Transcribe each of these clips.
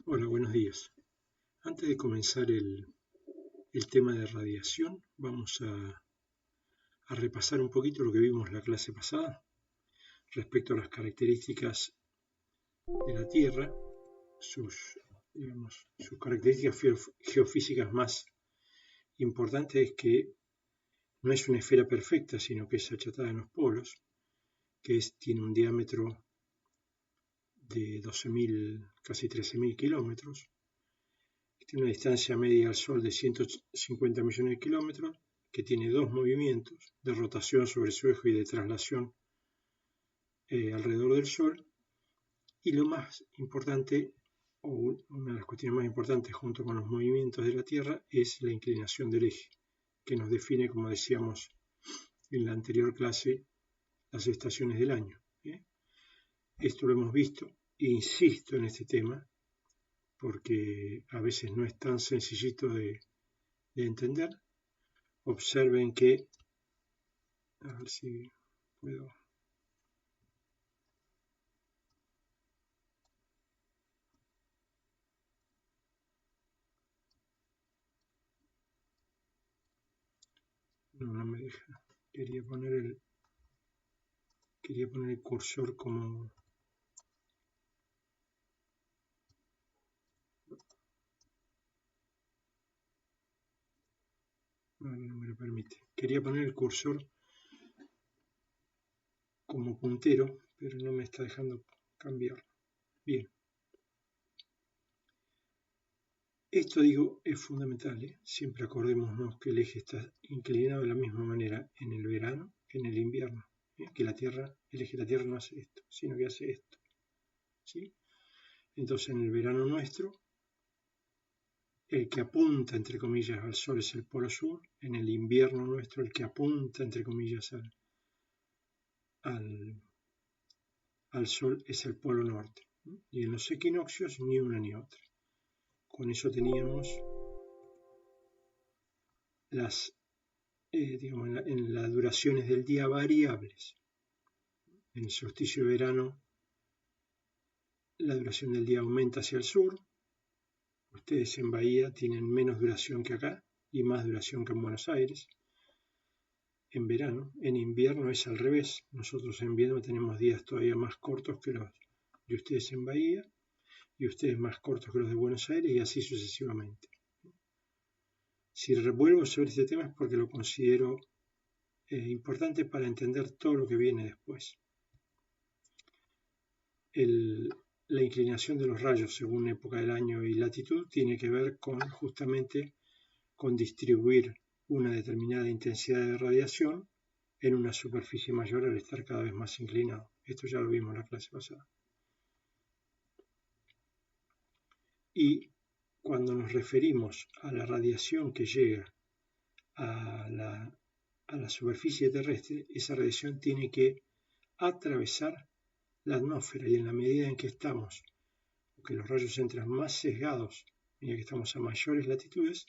Hola, buenos días. Antes de comenzar el tema de radiación, vamos a repasar un poquito lo que vimos la clase pasada respecto a las características de la Tierra, sus características geofísicas más importantes es que no es una esfera perfecta, sino que es achatada en los polos, tiene un diámetro de 12.000, casi 13.000 kilómetros, tiene una distancia media al Sol de 150 millones de kilómetros, que tiene dos movimientos de rotación sobre su eje y de traslación alrededor del Sol. Y lo más importante, o una de las cuestiones más importantes junto con los movimientos de la Tierra, es la inclinación del eje, que nos define, como decíamos en la anterior clase, las estaciones del año. Esto lo hemos visto, e insisto en este tema, porque a veces no es tan sencillito de entender. Observen que, a ver si puedo. No me deja. Quería poner el cursor como. No me lo permite. Quería poner el cursor como puntero, pero no me está dejando cambiarlo. Bien. Esto, digo, es fundamental. Siempre acordémonos que el eje está inclinado de la misma manera en el verano que en el invierno. Que la Tierra, el eje de la Tierra no hace esto, sino que hace esto. ¿Sí? Entonces, en el verano nuestro, el que apunta, entre comillas, al Sol es el polo sur. En el invierno nuestro, el que apunta, entre comillas, al Sol es el polo norte. Y en los equinoccios, ni una ni otra. Con eso teníamos en las duraciones del día variables. En el solsticio de verano, la duración del día aumenta hacia el sur. Ustedes en Bahía tienen menos duración que acá y más duración que en Buenos Aires. En verano, en invierno es al revés. Nosotros en invierno tenemos días todavía más cortos que los de ustedes en Bahía y ustedes más cortos que los de Buenos Aires y así sucesivamente. Si revuelvo sobre este tema es porque lo considero importante para entender todo lo que viene después. La inclinación de los rayos según época del año y latitud tiene que ver justamente con distribuir una determinada intensidad de radiación en una superficie mayor al estar cada vez más inclinado. Esto ya lo vimos en la clase pasada. Y cuando nos referimos a la radiación que llega a la superficie terrestre, esa radiación tiene que atravesar la atmósfera, y en la medida en que los rayos entran más sesgados, en que estamos a mayores latitudes,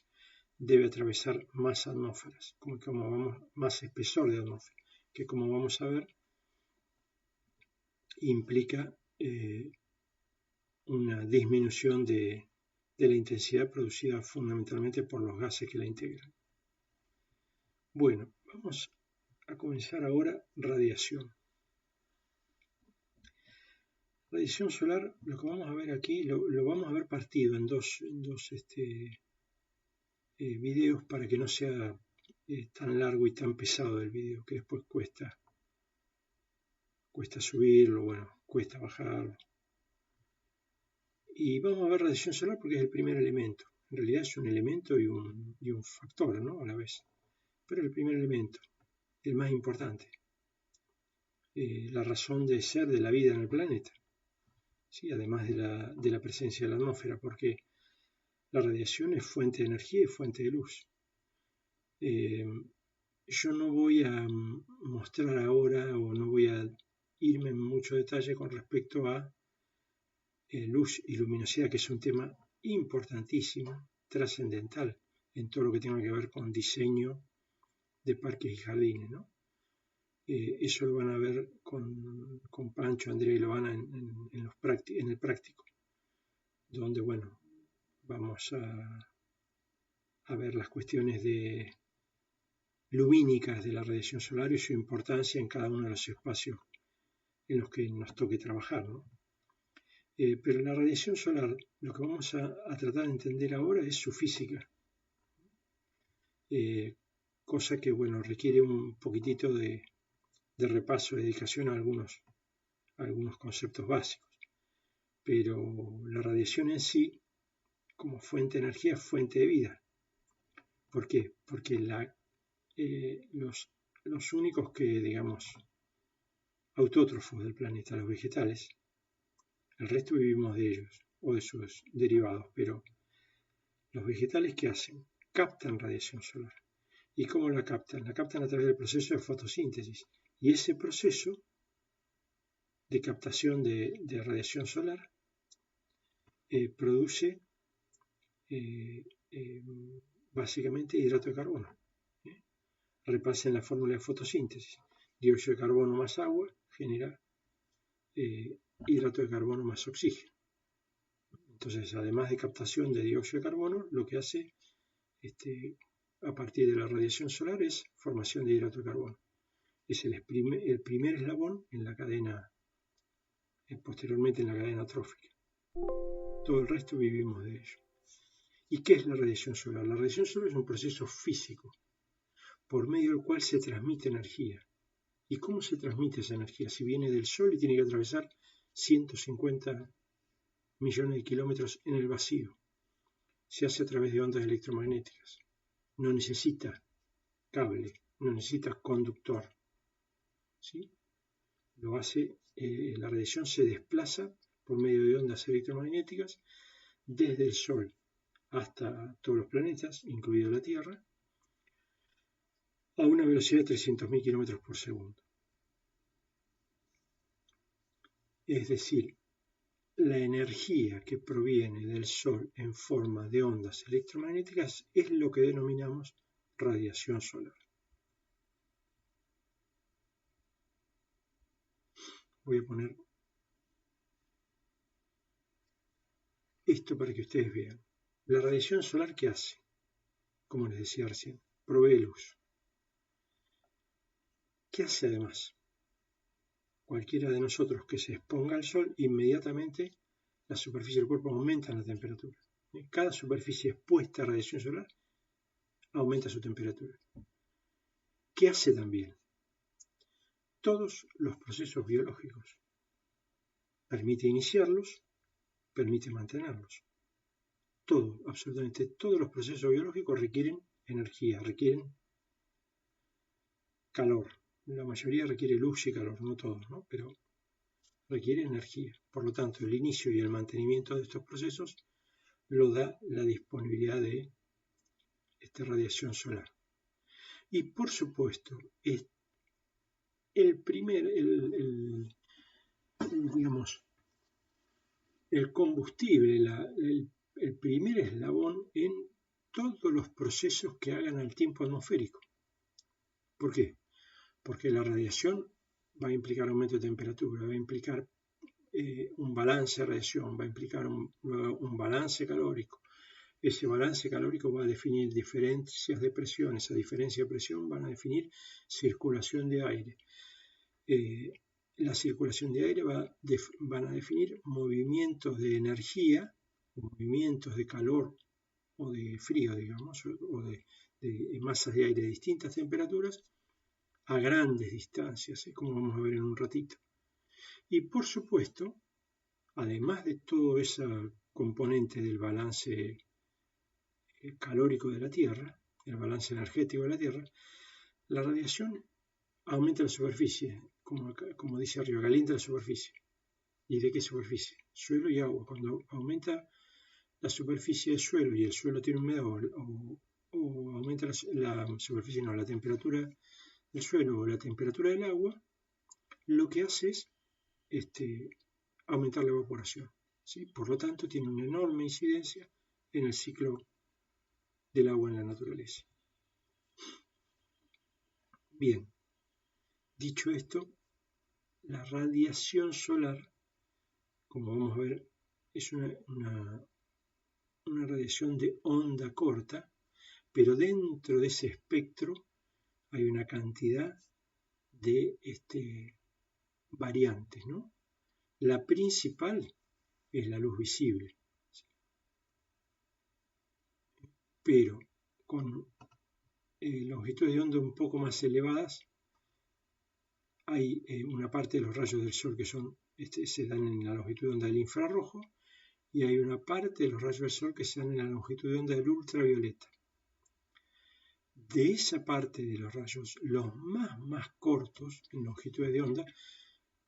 debe atravesar más atmósferas, más espesor de atmósfera, que como vamos a ver, implica una disminución de la intensidad producida fundamentalmente por los gases que la integran. Bueno, vamos a comenzar ahora radiación. Radiación solar, lo que vamos a ver aquí, lo vamos a ver partido en dos videos para que no sea tan largo y tan pesado el video, que después cuesta subirlo, cuesta bajarlo. Y vamos a ver radiación solar porque es el primer elemento. En realidad es un elemento y un factor, ¿no? A la vez. Pero el primer elemento, el más importante. La razón de ser de la vida en el planeta. ¿Sí? Además de la presencia de la atmósfera, porque la radiación es fuente de energía y fuente de luz. Yo no voy a mostrar ahora o no voy a irme en mucho detalle con respecto a luz y luminosidad, que es un tema importantísimo, trascendental en todo lo que tenga que ver con diseño de parques y jardines, ¿no? Eso lo van a ver con Pancho, Andrea y Lovana en el práctico, donde, bueno, vamos a ver las cuestiones lumínicas de la radiación solar y su importancia en cada uno de los espacios en los que nos toque trabajar, ¿no? Pero la radiación solar, lo que vamos a tratar de entender ahora es su física, cosa que, bueno, requiere un poquitito de repaso, de dedicación a algunos conceptos básicos. Pero la radiación en sí, como fuente de energía, es fuente de vida. ¿Por qué? Porque los únicos que, digamos, autótrofos del planeta, los vegetales, el resto vivimos de ellos o de sus derivados, pero los vegetales, ¿qué hacen? Captan radiación solar. ¿Y cómo la captan? La captan a través del proceso de fotosíntesis. Y ese proceso de captación de radiación solar produce básicamente hidrato de carbono. Repasen la fórmula de fotosíntesis. Dióxido de carbono más agua genera hidrato de carbono más oxígeno. Entonces, además de captación de dióxido de carbono, lo que hace a partir de la radiación solar es formación de hidrato de carbono. Es el primer eslabón en la cadena, posteriormente en la cadena trófica. Todo el resto vivimos de ello. ¿Y qué es la radiación solar? La radiación solar es un proceso físico por medio del cual se transmite energía. ¿Y cómo se transmite esa energía? Si viene del Sol y tiene que atravesar 150 millones de kilómetros en el vacío. Se hace a través de ondas electromagnéticas. No necesita cable, no necesita conductor. ¿Sí? Lo hace, la radiación se desplaza por medio de ondas electromagnéticas desde el Sol hasta todos los planetas, incluido la Tierra, a una velocidad de 300.000 kilómetros por segundo. Es decir, la energía que proviene del Sol en forma de ondas electromagnéticas es lo que denominamos radiación solar. Voy a poner esto para que ustedes vean. La radiación solar, ¿qué hace? Como les decía recién, provee luz. ¿Qué hace además? Cualquiera de nosotros que se exponga al Sol, inmediatamente la superficie del cuerpo aumenta la temperatura. Cada superficie expuesta a radiación solar aumenta su temperatura. ¿Qué hace también? Todos los procesos biológicos. Permite iniciarlos, permite mantenerlos. Todo, absolutamente todos los procesos biológicos requieren energía, requieren calor. La mayoría requiere luz y calor, no todos, ¿no? Pero requiere energía. Por lo tanto, el inicio y el mantenimiento de estos procesos lo da la disponibilidad de esta radiación solar. Y por supuesto, es el combustible, el primer eslabón en todos los procesos que hagan al tiempo atmosférico. ¿Por qué? Porque la radiación va a implicar aumento de temperatura, va a implicar un balance de radiación, va a implicar un balance calórico. Ese balance calórico va a definir diferencias de presión, esa diferencia de presión van a definir circulación de aire. La circulación de aire van a definir movimientos de energía, movimientos de calor o de frío, digamos, o de masas de aire de distintas temperaturas a grandes distancias, como vamos a ver en un ratito. Y por supuesto, además de todo ese componente del balance calórico de la Tierra, el balance energético de la Tierra, la radiación aumenta la superficie, como dice arriba, calienta la superficie. ¿Y de qué superficie? Suelo y agua. Cuando aumenta la superficie del suelo y el suelo tiene humedad o aumenta la superficie, no, la temperatura del suelo o la temperatura del agua, lo que hace es aumentar la evaporación. ¿Sí? Por lo tanto, tiene una enorme incidencia en el ciclo del agua en la naturaleza. Bien, dicho esto, la radiación solar, como vamos a ver es una radiación de onda corta, pero dentro de ese espectro hay una cantidad de variantes, ¿no? La principal es la luz visible, pero con longitudes de onda un poco más elevadas hay una parte de los rayos del sol que se dan en la longitud de onda del infrarrojo, y hay una parte de los rayos del sol que se dan en la longitud de onda del ultravioleta. De esa parte de los rayos, los más cortos en longitudes de onda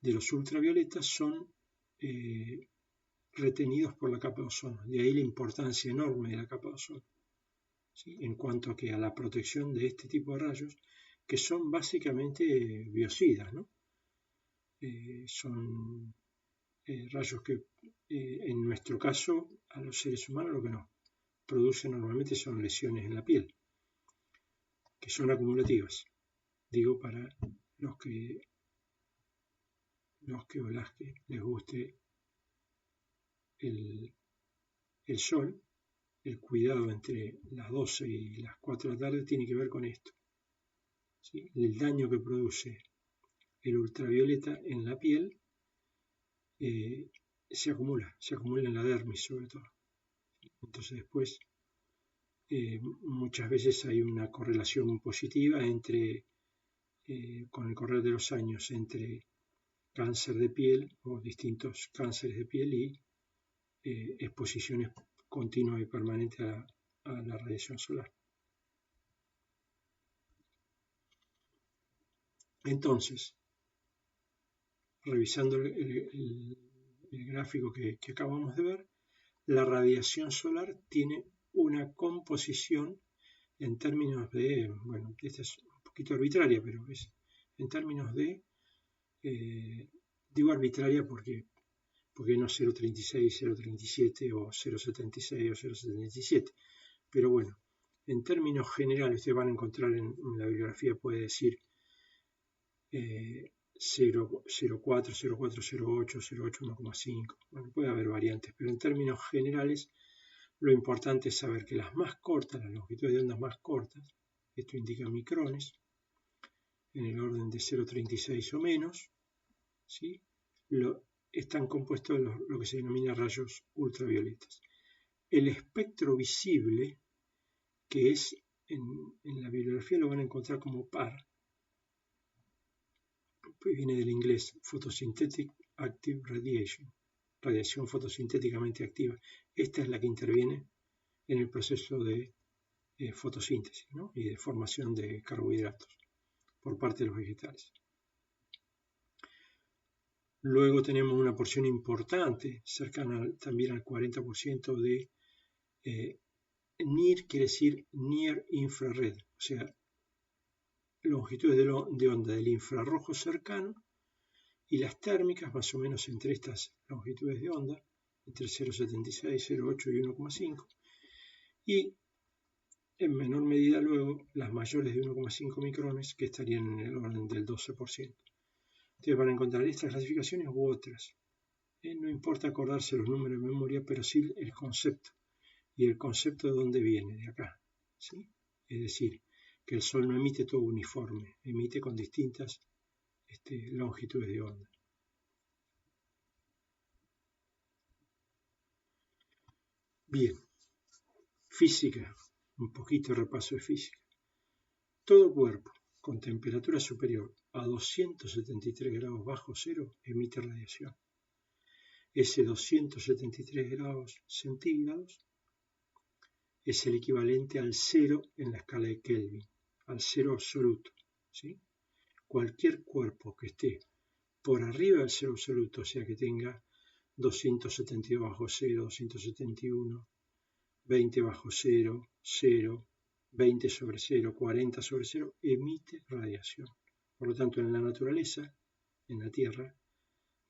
de los ultravioletas son retenidos por la capa de ozono. De ahí la importancia enorme de la capa de ozono, ¿sí? En cuanto a la protección de este tipo de rayos, que son básicamente biocidas, ¿no? Son rayos que en nuestro caso a los seres humanos lo que nos producen normalmente son lesiones en la piel, que son acumulativas, digo, para los que o las que les guste el sol. El cuidado entre las 12 y las 4 de la tarde tiene que ver con esto, ¿sí? El daño que produce el ultravioleta en la piel se acumula en la dermis sobre todo. Entonces después muchas veces hay una correlación positiva con el correr de los años entre cáncer de piel o distintos cánceres de piel y exposiciones continuas y permanentes a la radiación solar. Entonces, revisando el gráfico que acabamos de ver, la radiación solar tiene una composición en términos de, bueno, esta es un poquito arbitraria, pero es en términos de, digo arbitraria porque no 0,36, 0,37 o 0,76 o 0,77, pero bueno, en términos generales, ustedes van a encontrar en la bibliografía, puede decir 0,4, 0,4, 0,8, 0,8, 1,5. Bueno, puede haber variantes, pero en términos generales lo importante es saber que las más cortas, las longitudes de ondas más cortas, esto indica micrones, en el orden de 0,36 o menos, ¿sí? Están compuestos de lo que se denomina rayos ultravioletas. El espectro visible, que es en la bibliografía lo van a encontrar como PAR, pues viene del inglés Photosynthetic Active Radiation, radiación fotosintéticamente activa. Esta es la que interviene en el proceso de fotosíntesis, ¿no? Y de formación de carbohidratos por parte de los vegetales. Luego tenemos una porción importante, cercana también al 40% de NIR, quiere decir Near Infrared, o sea, longitudes de onda del infrarrojo cercano, y las térmicas más o menos entre estas longitudes de onda, entre 0,76, 0,8 y 1,5, y en menor medida luego las mayores de 1,5 micrones, que estarían en el orden del 12%. Ustedes van a encontrar estas clasificaciones u otras. No importa acordarse los números de memoria, pero sí el concepto. Y el concepto de dónde viene, de acá, ¿sí? Es decir, que el Sol no emite todo uniforme, emite con distintas longitudes de onda. Bien, física, un poquito de repaso de física. Todo cuerpo con temperatura superior a 273 grados bajo cero emite radiación. Ese 273 grados centígrados es el equivalente al cero en la escala de Kelvin, al cero absoluto, ¿sí? Cualquier cuerpo que esté por arriba del cero absoluto, o sea que tenga 272 bajo cero, 271, 20 bajo cero, 0, 20 sobre 0, 40 sobre 0, emite radiación. Por lo tanto, en la naturaleza, en la Tierra,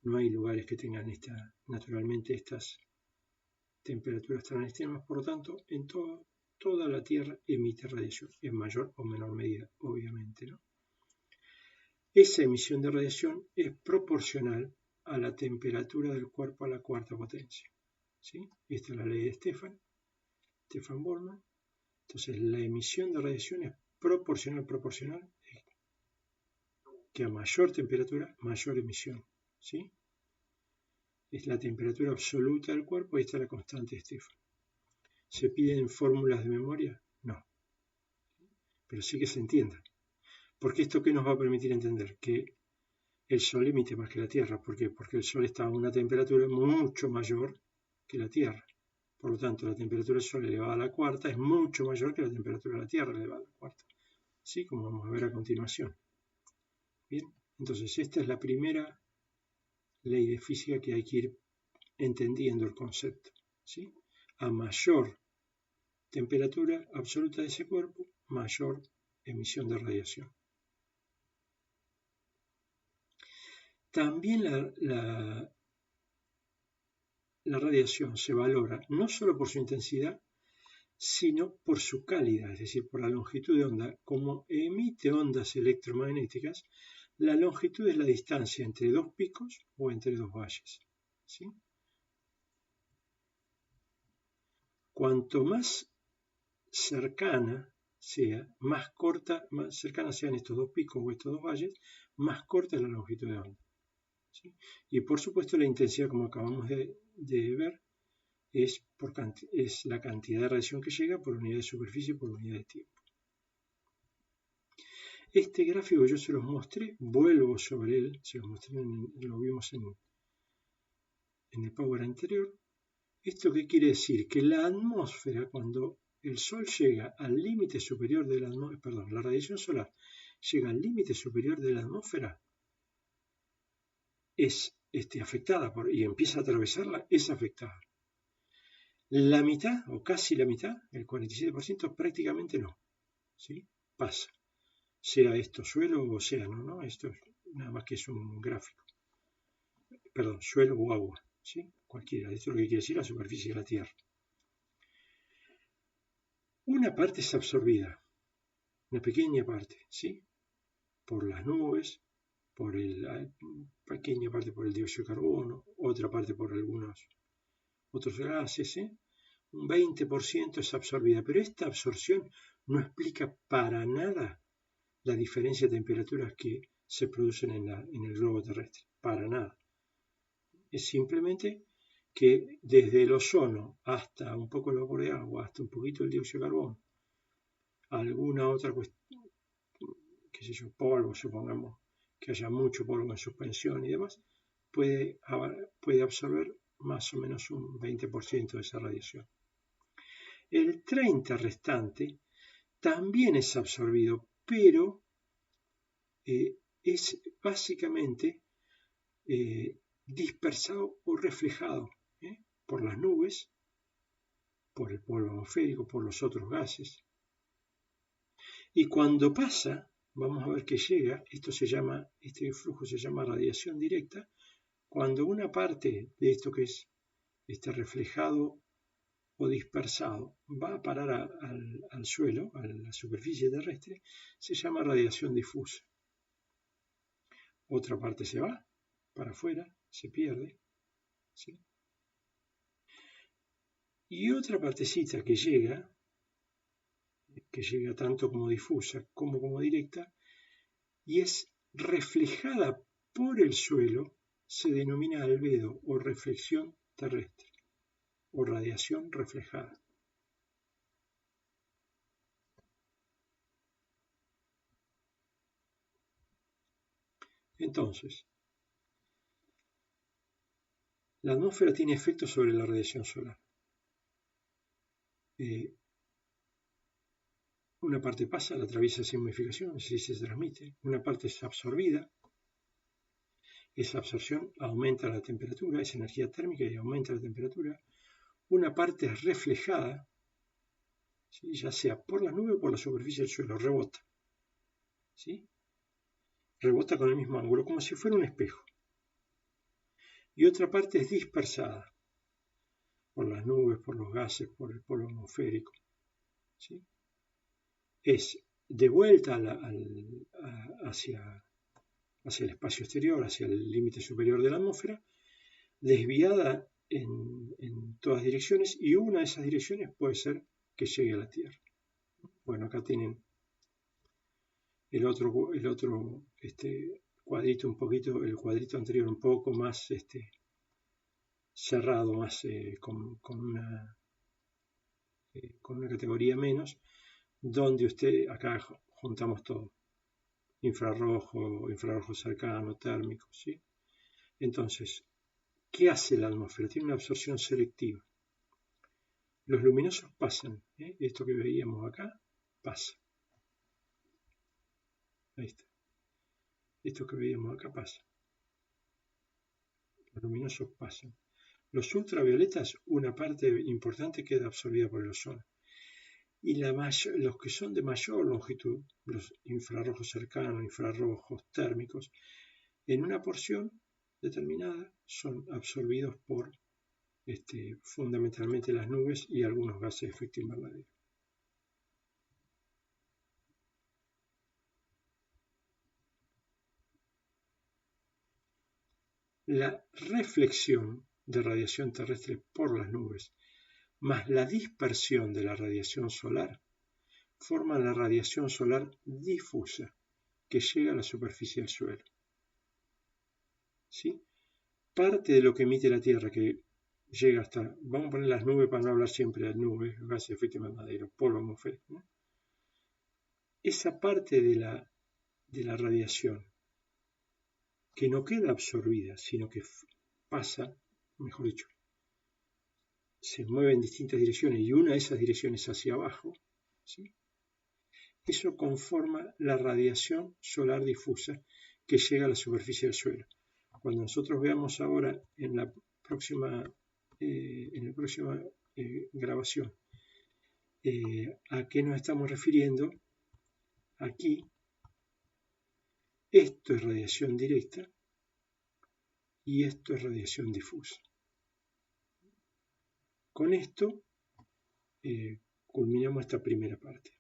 no hay lugares que tengan naturalmente estas temperaturas tan extremas. Por lo tanto, en toda la Tierra emite radiación, en mayor o menor medida, obviamente, ¿no? Esa emisión de radiación es proporcional a la temperatura del cuerpo a la cuarta potencia. ¿sí? Esta es la ley de Stefan Boltzmann. Entonces, la emisión de radiación es proporcional, que a mayor temperatura, mayor emisión, ¿sí? Es la temperatura absoluta del cuerpo y esta es la constante de Stefan. ¿Se piden fórmulas de memoria? No. Pero sí que se entienda. Porque esto ¿qué nos va a permitir entender? Que el Sol emite más que la Tierra. ¿Por qué? Porque el Sol está a una temperatura mucho mayor que la Tierra. Por lo tanto, la temperatura del Sol elevada a la cuarta es mucho mayor que la temperatura de la Tierra elevada a la cuarta. ¿Sí? Como vamos a ver a continuación. Bien, entonces esta es la primera ley de física que hay que ir entendiendo el concepto. ¿Sí? A mayor temperatura absoluta de ese cuerpo, mayor emisión de radiación. También la radiación se valora no solo por su intensidad, sino por su calidad, es decir, por la longitud de onda. Como emite ondas electromagnéticas, la longitud es la distancia entre dos picos o entre dos valles. ¿Sí? Cuanto más cercana sea, más cercanas sean estos dos picos o estos dos valles, más corta es la longitud de onda. ¿Sí? Y por supuesto la intensidad, como acabamos de ver, es la cantidad de radiación que llega por unidad de superficie por unidad de tiempo. Este gráfico yo se los mostré, vuelvo sobre él, se los mostré, lo vimos en el Power anterior. ¿Esto qué quiere decir? Que la atmósfera, cuando el Sol llega al límite superior de la atmósfera, la radiación solar llega al límite superior de la atmósfera, es afectada y empieza a atravesarla, es afectada. La mitad, o casi la mitad, el 47%, prácticamente no. ¿Sí? Pasa. Sea esto suelo o océano, ¿no? Esto nada más que es un gráfico. Perdón, suelo o agua, ¿sí? Cualquiera. Esto es lo que quiere decir la superficie de la Tierra. Una parte es absorbida, una pequeña parte, ¿sí? Por las nubes, pequeña parte por el dióxido de carbono, otra parte por algunos otros gases, ¿sí? Un 20% es absorbida, pero esta absorción no explica para nada la diferencia de temperaturas que se producen en el globo terrestre, para nada. Es simplemente que desde el ozono hasta un poco el vapor de agua, hasta un poquito el dióxido de carbono, alguna otra cuestión, qué sé yo, polvo, supongamos que haya mucho polvo en suspensión y demás, puede absorber más o menos un 20% de esa radiación. El 30% restante también es absorbido, pero es básicamente dispersado o reflejado por las nubes, por el polvo atmosférico, por los otros gases. Y cuando pasa, vamos a ver que llega, este flujo se llama radiación directa, cuando una parte de esto que es reflejado o dispersado va a parar al suelo, a la superficie terrestre, se llama radiación difusa. Otra parte se va para afuera, se pierde, ¿sí? Y otra partecita que llega tanto como difusa como directa, y es reflejada por el suelo, se denomina albedo o reflexión terrestre, o radiación reflejada. Entonces, la atmósfera tiene efectos sobre la radiación solar. Una parte pasa, la atraviesa sin modificación, así se transmite. Una parte es absorbida. Esa absorción aumenta la temperatura, es energía térmica y aumenta la temperatura. Una parte es reflejada, ¿sí? Ya sea por la nube o por la superficie del suelo, rebota. ¿Sí? Rebota con el mismo ángulo, como si fuera un espejo. Y otra parte es dispersada por las nubes, por los gases, por el polvo atmosférico. ¿Sí? Es de vuelta hacia el espacio exterior, hacia el límite superior de la atmósfera, desviada en todas direcciones y una de esas direcciones puede ser que llegue a la Tierra. Bueno, acá tienen el otro cuadrito un poquito, el cuadrito anterior un poco más cerrado, más con una categoría menos, donde acá juntamos todo, infrarrojo cercano, térmico, ¿sí? Entonces, ¿qué hace la atmósfera? Tiene una absorción selectiva. Los luminosos pasan, esto que veíamos acá, pasa. Ahí está. Esto que veíamos acá pasa. Los luminosos pasan. Los ultravioletas, una parte importante queda absorbida por el ozono. Y los que son de mayor longitud, los infrarrojos cercanos, infrarrojos térmicos, en una porción determinada son absorbidos por fundamentalmente las nubes y algunos gases de efecto invernadero. La reflexión de radiación terrestre por las nubes más la dispersión de la radiación solar forman la radiación solar difusa que llega a la superficie del suelo. ¿Sí? Parte de lo que emite la Tierra, que llega hasta, vamos a poner las nubes para no hablar siempre de nubes, gases de efecto invernadero, polvo atmosférico, ¿no? Esa parte de la radiación que no queda absorbida, sino que pasa, mejor dicho, se mueve en distintas direcciones y una de esas direcciones hacia abajo, ¿sí? Eso conforma la radiación solar difusa que llega a la superficie del suelo. Cuando nosotros veamos ahora en la próxima grabación a qué nos estamos refiriendo, aquí esto es radiación directa y esto es radiación difusa. Con esto culminamos esta primera parte.